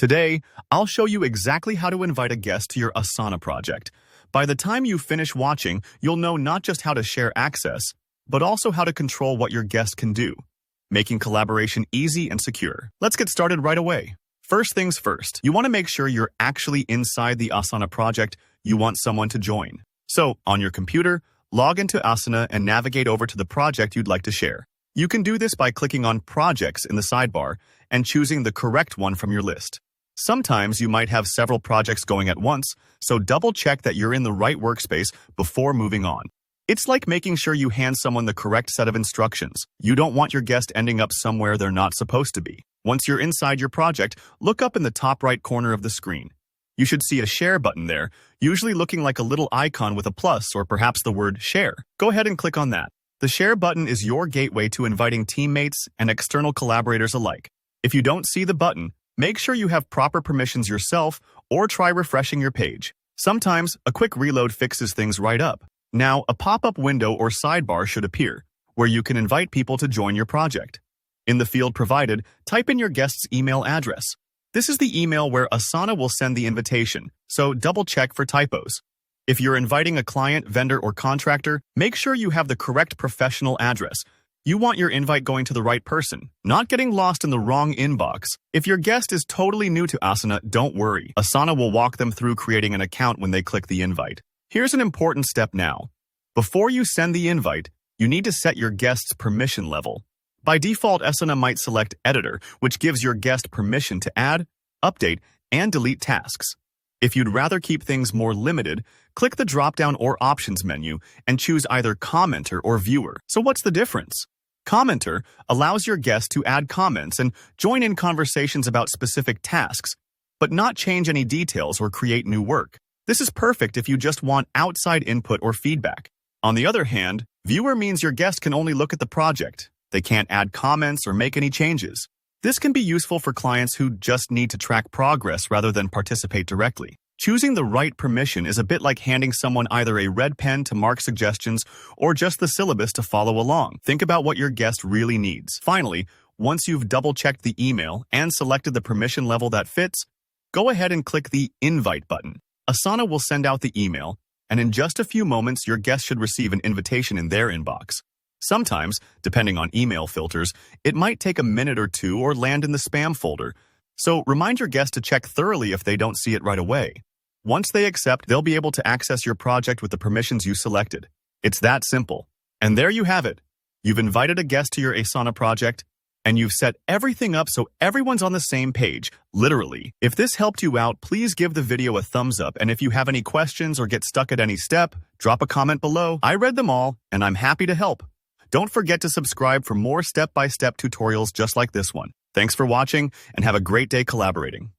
Today, I'll show you exactly how to invite a guest to your Asana project. By the time you finish watching, you'll know not just how to share access, but also how to control what your guest can do, making collaboration easy and secure. Let's get started right away. First things first, you want to make sure you're actually inside the Asana project you want someone to join. So, on your computer, log into Asana and navigate over to the project you'd like to share. You can do this by clicking on Projects in the sidebar and choosing the correct one from your list. Sometimes you might have several projects going at once, so double-check that you're in the right workspace before moving on. It's like making sure you hand someone the correct set of instructions. You don't want your guest ending up somewhere they're not supposed to be. Once you're inside your project, look up in the top right corner of the screen. You should see a Share button there, usually looking like a little icon with a plus or perhaps the word Share. Go ahead and click on that. The Share button is your gateway to inviting teammates and external collaborators alike. If you don't see the button, make sure you have proper permissions yourself or try refreshing your page. Sometimes, a quick reload fixes things right up. Now, a pop-up window or sidebar should appear, where you can invite people to join your project. In the field provided, type in your guest's email address. This is the email where Asana will send the invitation, so double-check for typos. If you're inviting a client, vendor, or contractor, make sure you have the correct professional address. You want your invite going to the right person, not getting lost in the wrong inbox. If your guest is totally new to Asana, don't worry. Asana will walk them through creating an account when they click the invite. Here's an important step now. Before you send the invite, you need to set your guest's permission level. By default, Asana might select Editor, which gives your guest permission to add, update, and delete tasks. If you'd rather keep things more limited, click the drop-down or Options menu and choose either Commenter or Viewer. So what's the difference? Commenter allows your guest to add comments and join in conversations about specific tasks, but not change any details or create new work. This is perfect if you just want outside input or feedback. On the other hand, Viewer means your guest can only look at the project. They can't add comments or make any changes. This can be useful for clients who just need to track progress rather than participate directly. Choosing the right permission is a bit like handing someone either a red pen to mark suggestions or just the syllabus to follow along. Think about what your guest really needs. Finally, once you've double-checked the email and selected the permission level that fits, go ahead and click the Invite button. Asana will send out the email, and in just a few moments, your guest should receive an invitation in their inbox. Sometimes, depending on email filters, it might take a minute or two or land in the spam folder. So remind your guest to check thoroughly if they don't see it right away. Once they accept, they'll be able to access your project with the permissions you selected. It's that simple. And there you have it. You've invited a guest to your Asana project, and you've set everything up so everyone's on the same page, literally. If this helped you out, please give the video a thumbs up, and if you have any questions or get stuck at any step, drop a comment below. I read them all, and I'm happy to help. Don't forget to subscribe for more step-by-step tutorials just like this one. Thanks for watching, and have a great day collaborating.